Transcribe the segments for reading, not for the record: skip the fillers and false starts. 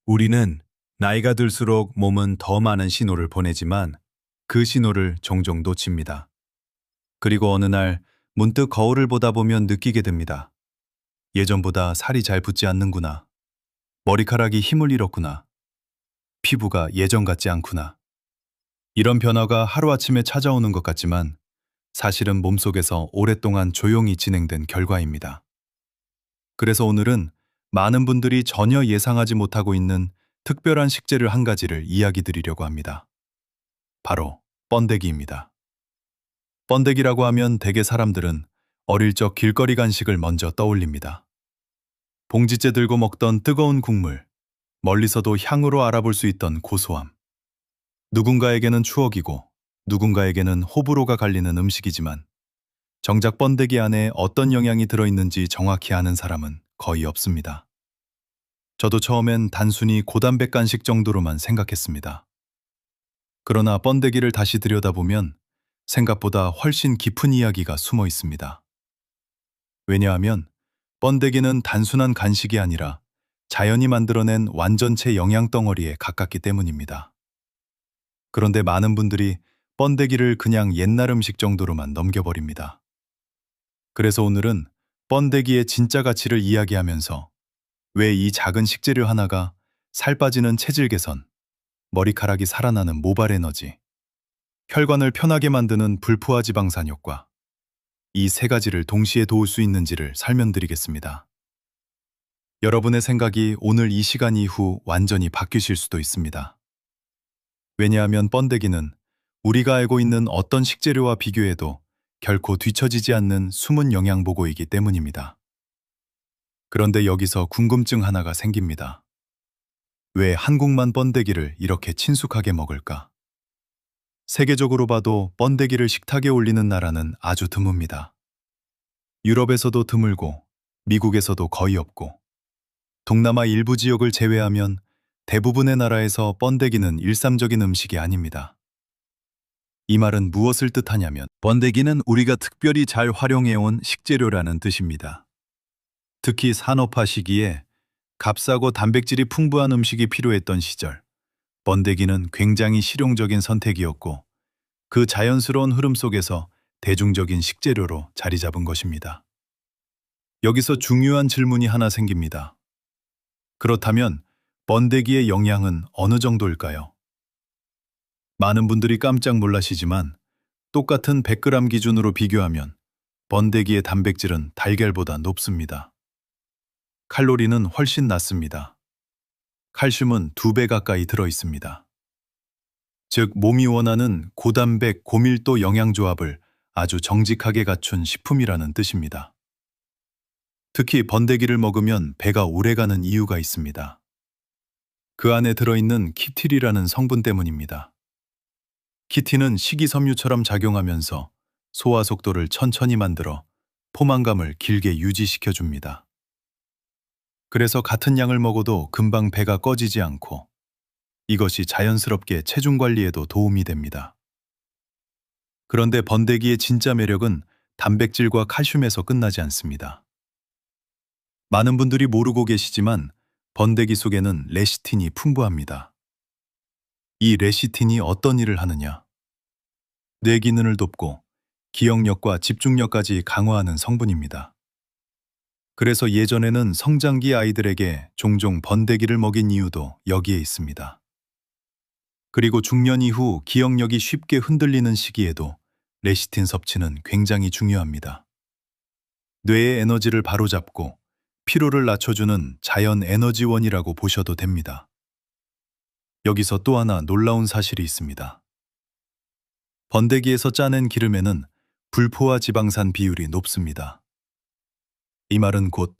우리는 나이가 들수록 몸은 더 많은 신호를 보내지만 그 신호를 종종 놓칩니다. 그리고 어느 날 문득 거울을 보다 보면 느끼게 됩니다. 예전보다 살이 잘 붙지 않는구나. 머리카락이 힘을 잃었구나. 피부가 예전 같지 않구나. 이런 변화가 하루아침에 찾아오는 것 같지만 사실은 몸속에서 오랫동안 조용히 진행된 결과입니다. 그래서 오늘은 많은 분들이 전혀 예상하지 못하고 있는 특별한 식재료 한 가지를 이야기 드리려고 합니다. 바로 번데기입니다. 번데기라고 하면 대개 사람들은 어릴 적 길거리 간식을 먼저 떠올립니다. 봉지째 들고 먹던 뜨거운 국물, 멀리서도 향으로 알아볼 수 있던 고소함. 누군가에게는 추억이고 누군가에게는 호불호가 갈리는 음식이지만 정작 번데기 안에 어떤 영양이 들어있는지 정확히 아는 사람은 거의 없습니다. 저도 처음엔 단순히 고단백 간식 정도로만 생각했습니다. 그러나 번데기를 다시 들여다보면 생각보다 훨씬 깊은 이야기가 숨어 있습니다. 왜냐하면 번데기는 단순한 간식이 아니라 자연이 만들어낸 완전체 영양 덩어리에 가깝기 때문입니다. 그런데 많은 분들이 번데기를 그냥 옛날 음식 정도로만 넘겨버립니다. 그래서 오늘은 번데기의 진짜 가치를 이야기하면서 왜 이 작은 식재료 하나가 살 빠지는 체질 개선, 머리카락이 살아나는 모발 에너지, 혈관을 편하게 만드는 불포화 지방산 효과, 이 세 가지를 동시에 도울 수 있는지를 설명드리겠습니다. 여러분의 생각이 오늘 이 시간 이후 완전히 바뀌실 수도 있습니다. 왜냐하면 번데기는 우리가 알고 있는 어떤 식재료와 비교해도 결코 뒤처지지 않는 숨은 영양 보고이기 때문입니다. 그런데 여기서 궁금증 하나가 생깁니다. 왜 한국만 번데기를 이렇게 친숙하게 먹을까? 세계적으로 봐도 번데기를 식탁에 올리는 나라는 아주 드뭅니다. 유럽에서도 드물고 미국에서도 거의 없고 동남아 일부 지역을 제외하면 대부분의 나라에서 번데기는 일상적인 음식이 아닙니다. 이 말은 무엇을 뜻하냐면 번데기는 우리가 특별히 잘 활용해온 식재료라는 뜻입니다. 특히 산업화 시기에 값싸고 단백질이 풍부한 음식이 필요했던 시절, 번데기는 굉장히 실용적인 선택이었고 그 자연스러운 흐름 속에서 대중적인 식재료로 자리 잡은 것입니다. 여기서 중요한 질문이 하나 생깁니다. 그렇다면 번데기의 영양은 어느 정도일까요? 많은 분들이 깜짝 놀라시지만 똑같은 100g 기준으로 비교하면 번데기의 단백질은 달걀보다 높습니다. 칼로리는 훨씬 낮습니다. 칼슘은 2배 가까이 들어있습니다. 즉, 몸이 원하는 고단백, 고밀도 영양조합을 아주 정직하게 갖춘 식품이라는 뜻입니다. 특히 번데기를 먹으면 배가 오래가는 이유가 있습니다. 그 안에 들어있는 키틸이라는 성분 때문입니다. 키틴은 식이섬유처럼 작용하면서 소화 속도를 천천히 만들어 포만감을 길게 유지시켜줍니다. 그래서 같은 양을 먹어도 금방 배가 꺼지지 않고 이것이 자연스럽게 체중 관리에도 도움이 됩니다. 그런데 번데기의 진짜 매력은 단백질과 칼슘에서 끝나지 않습니다. 많은 분들이 모르고 계시지만 번데기 속에는 레시틴이 풍부합니다. 이 레시틴이 어떤 일을 하느냐? 뇌 기능을 돕고 기억력과 집중력까지 강화하는 성분입니다. 그래서 예전에는 성장기 아이들에게 종종 번데기를 먹인 이유도 여기에 있습니다. 그리고 중년 이후 기억력이 쉽게 흔들리는 시기에도 레시틴 섭취는 굉장히 중요합니다. 뇌의 에너지를 바로잡고 피로를 낮춰주는 자연 에너지원이라고 보셔도 됩니다. 여기서 또 하나 놀라운 사실이 있습니다. 번데기에서 짜낸 기름에는 불포화 지방산 비율이 높습니다. 이 말은 곧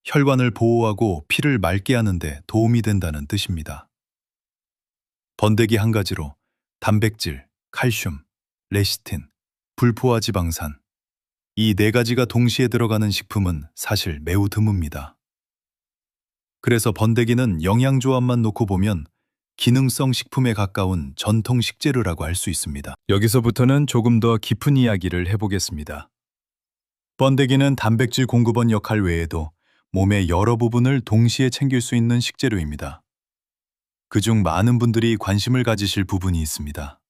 혈관을 보호하고 피를 맑게 하는 데 도움이 된다는 뜻입니다. 번데기 한 가지로 단백질, 칼슘, 레시틴, 불포화 지방산, 이 네 가지가 동시에 들어가는 식품은 사실 매우 드뭅니다. 그래서 번데기는 영양조합만 놓고 보면 기능성 식품에 가까운 전통 식재료라고 할 수 있습니다. 여기서부터는 조금 더 깊은 이야기를 해보겠습니다. 번데기는 단백질 공급원 역할 외에도 몸의 여러 부분을 동시에 챙길 수 있는 식재료입니다. 그중 많은 분들이 관심을 가지실 부분이 있습니다.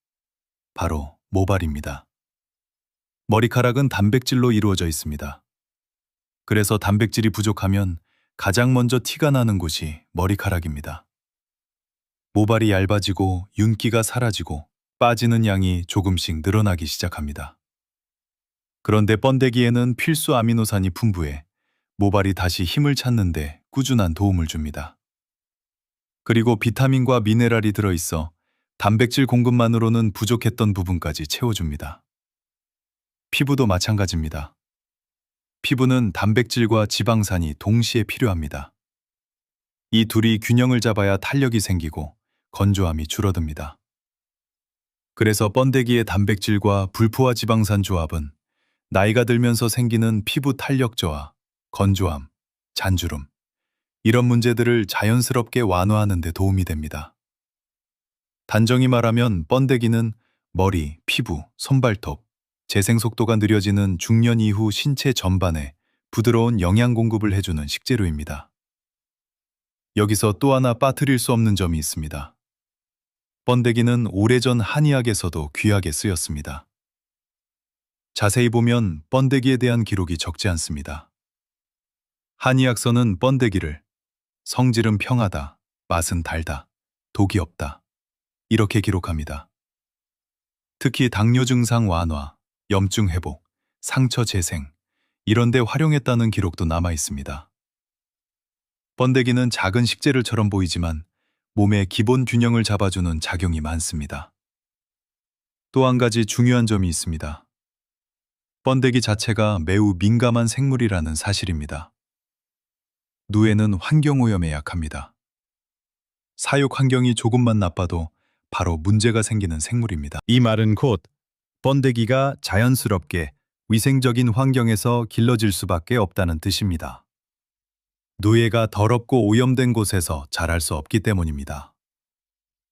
바로 모발입니다. 머리카락은 단백질로 이루어져 있습니다. 그래서 단백질이 부족하면 가장 먼저 티가 나는 곳이 머리카락입니다. 모발이 얇아지고 윤기가 사라지고 빠지는 양이 조금씩 늘어나기 시작합니다. 그런데 번데기에는 필수 아미노산이 풍부해 모발이 다시 힘을 찾는데 꾸준한 도움을 줍니다. 그리고 비타민과 미네랄이 들어있어 단백질 공급만으로는 부족했던 부분까지 채워줍니다. 피부도 마찬가지입니다. 피부는 단백질과 지방산이 동시에 필요합니다. 이 둘이 균형을 잡아야 탄력이 생기고 건조함이 줄어듭니다. 그래서 번데기의 단백질과 불포화 지방산 조합은 나이가 들면서 생기는 피부 탄력 저하, 건조함, 잔주름, 이런 문제들을 자연스럽게 완화하는 데 도움이 됩니다. 단정히 말하면 번데기는 머리, 피부, 손발톱, 재생 속도가 느려지는 중년 이후 신체 전반에 부드러운 영양 공급을 해주는 식재료입니다. 여기서 또 하나 빠뜨릴 수 없는 점이 있습니다. 번데기는 오래전 한의학에서도 귀하게 쓰였습니다. 자세히 보면 번데기에 대한 기록이 적지 않습니다. 한의학서는 번데기를 성질은 평하다, 맛은 달다, 독이 없다, 이렇게 기록합니다. 특히 당뇨 증상 완화, 염증 회복, 상처 재생, 이런 데 활용했다는 기록도 남아 있습니다. 번데기는 작은 식재료처럼 보이지만 몸의 기본 균형을 잡아주는 작용이 많습니다. 또 한 가지 중요한 점이 있습니다. 번데기 자체가 매우 민감한 생물이라는 사실입니다. 누에는 환경오염에 약합니다. 사육 환경이 조금만 나빠도 바로 문제가 생기는 생물입니다. 이 말은 곧 번데기가 자연스럽게 위생적인 환경에서 길러질 수밖에 없다는 뜻입니다. 누에가 더럽고 오염된 곳에서 자랄 수 없기 때문입니다.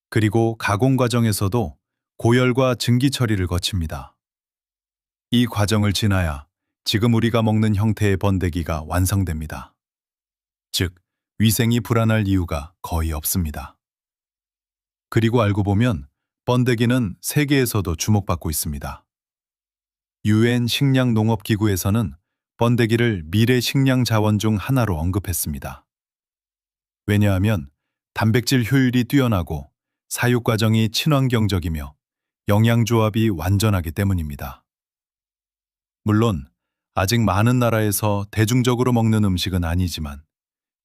그리고 가공 과정에서도 고열과 증기 처리를 거칩니다. 이 과정을 지나야 지금 우리가 먹는 형태의 번데기가 완성됩니다. 즉, 위생이 불안할 이유가 거의 없습니다. 그리고 알고 보면 번데기는 세계에서도 주목받고 있습니다. UN 식량농업기구에서는 번데기를 미래 식량 자원 중 하나로 언급했습니다. 왜냐하면 단백질 효율이 뛰어나고 사육 과정이 친환경적이며 영양 조합이 완전하기 때문입니다. 물론 아직 많은 나라에서 대중적으로 먹는 음식은 아니지만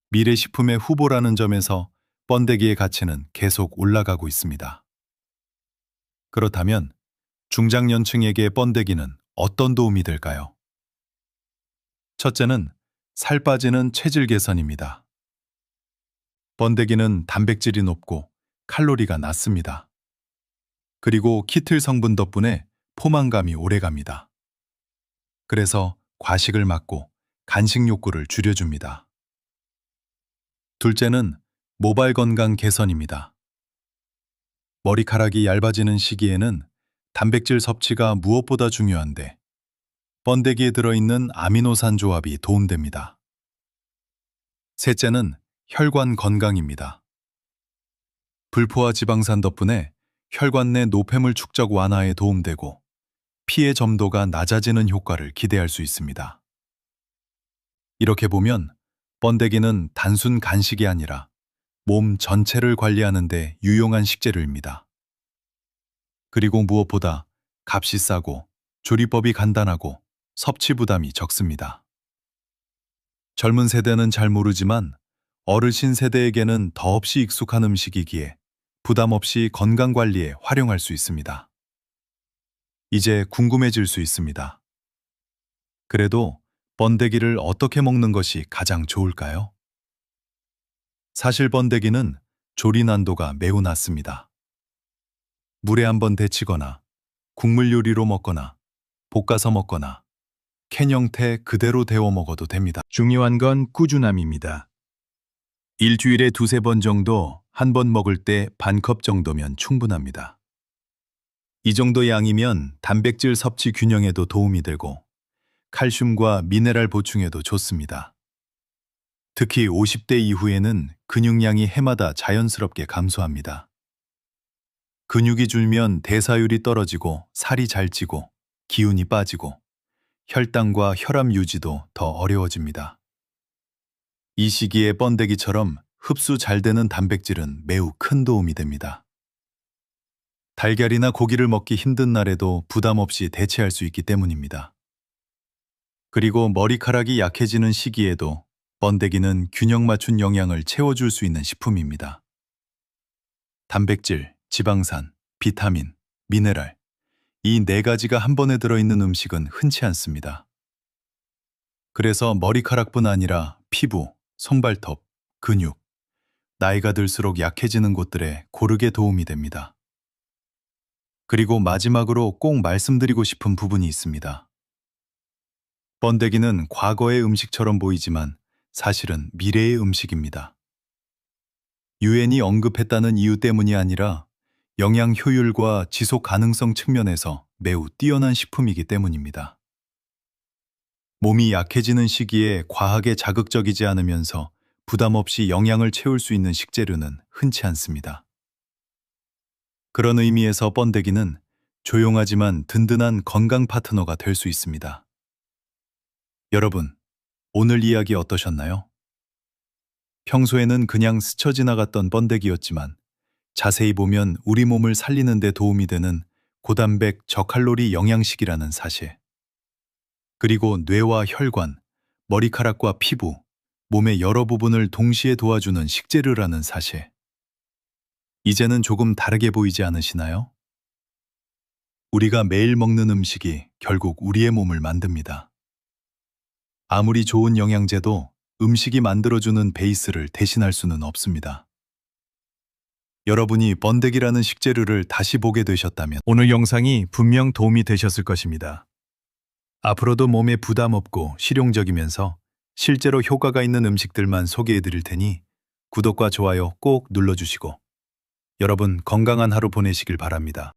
미래 식품의 후보라는 점에서 번데기의 가치는 계속 올라가고 있습니다. 그렇다면 중장년층에게 번데기는 어떤 도움이 될까요? 첫째는 살 빠지는 체질 개선입니다. 번데기는 단백질이 높고 칼로리가 낮습니다. 그리고 키틸 성분 덕분에 포만감이 오래갑니다. 그래서 과식을 막고 간식 욕구를 줄여줍니다. 둘째는 모발 건강 개선입니다. 머리카락이 얇아지는 시기에는 단백질 섭취가 무엇보다 중요한데 번데기에 들어있는 아미노산 조합이 도움됩니다. 셋째는 혈관 건강입니다. 불포화 지방산 덕분에 혈관 내 노폐물 축적 완화에 도움되고 피의 점도가 낮아지는 효과를 기대할 수 있습니다. 이렇게 보면 번데기는 단순 간식이 아니라 몸 전체를 관리하는 데 유용한 식재료입니다. 그리고 무엇보다 값이 싸고 조리법이 간단하고 섭취 부담이 적습니다. 젊은 세대는 잘 모르지만 어르신 세대에게는 더없이 익숙한 음식이기에 부담 없이 건강관리에 활용할 수 있습니다. 이제 궁금해질 수 있습니다. 그래도 번데기를 어떻게 먹는 것이 가장 좋을까요? 사실 번데기는 조리 난도가 매우 낮습니다. 물에 한번 데치거나 국물 요리로 먹거나 볶아서 먹거나 캔 형태 그대로 데워 먹어도 됩니다. 중요한 건 꾸준함입니다. 일주일에 두세 번 정도 한 번 먹을 때 반 컵 정도면 충분합니다. 이 정도 양이면 단백질 섭취 균형에도 도움이 되고 칼슘과 미네랄 보충에도 좋습니다. 특히 50대 이후에는 근육량이 해마다 자연스럽게 감소합니다. 근육이 줄면 대사율이 떨어지고 살이 잘 찌고 기운이 빠지고 혈당과 혈압 유지도 더 어려워집니다. 이 시기에 번데기처럼 흡수 잘 되는 단백질은 매우 큰 도움이 됩니다. 달걀이나 고기를 먹기 힘든 날에도 부담 없이 대체할 수 있기 때문입니다. 그리고 머리카락이 약해지는 시기에도 번데기는 균형 맞춘 영양을 채워줄 수 있는 식품입니다. 단백질, 지방산, 비타민, 미네랄, 이 네 가지가 한 번에 들어있는 음식은 흔치 않습니다. 그래서 머리카락뿐 아니라 피부, 손발톱, 근육, 나이가 들수록 약해지는 곳들에 고르게 도움이 됩니다. 그리고 마지막으로 꼭 말씀드리고 싶은 부분이 있습니다. 번데기는 과거의 음식처럼 보이지만 사실은 미래의 음식입니다. 유엔이 언급했다는 이유 때문이 아니라 영양 효율과 지속 가능성 측면에서 매우 뛰어난 식품이기 때문입니다. 몸이 약해지는 시기에 과하게 자극적이지 않으면서 부담 없이 영양을 채울 수 있는 식재료는 흔치 않습니다. 그런 의미에서 번데기는 조용하지만 든든한 건강 파트너가 될 수 있습니다. 여러분, 오늘 이야기 어떠셨나요? 평소에는 그냥 스쳐 지나갔던 번데기였지만 자세히 보면 우리 몸을 살리는 데 도움이 되는 고단백 저칼로리 영양식이라는 사실. 그리고 뇌와 혈관, 머리카락과 피부, 몸의 여러 부분을 동시에 도와주는 식재료라는 사실. 이제는 조금 다르게 보이지 않으시나요? 우리가 매일 먹는 음식이 결국 우리의 몸을 만듭니다. 아무리 좋은 영양제도 음식이 만들어주는 베이스를 대신할 수는 없습니다. 여러분이 번데기라는 식재료를 다시 보게 되셨다면 오늘 영상이 분명 도움이 되셨을 것입니다. 앞으로도 몸에 부담 없고 실용적이면서 실제로 효과가 있는 음식들만 소개해 드릴 테니 구독과 좋아요 꼭 눌러주시고 여러분 건강한 하루 보내시길 바랍니다.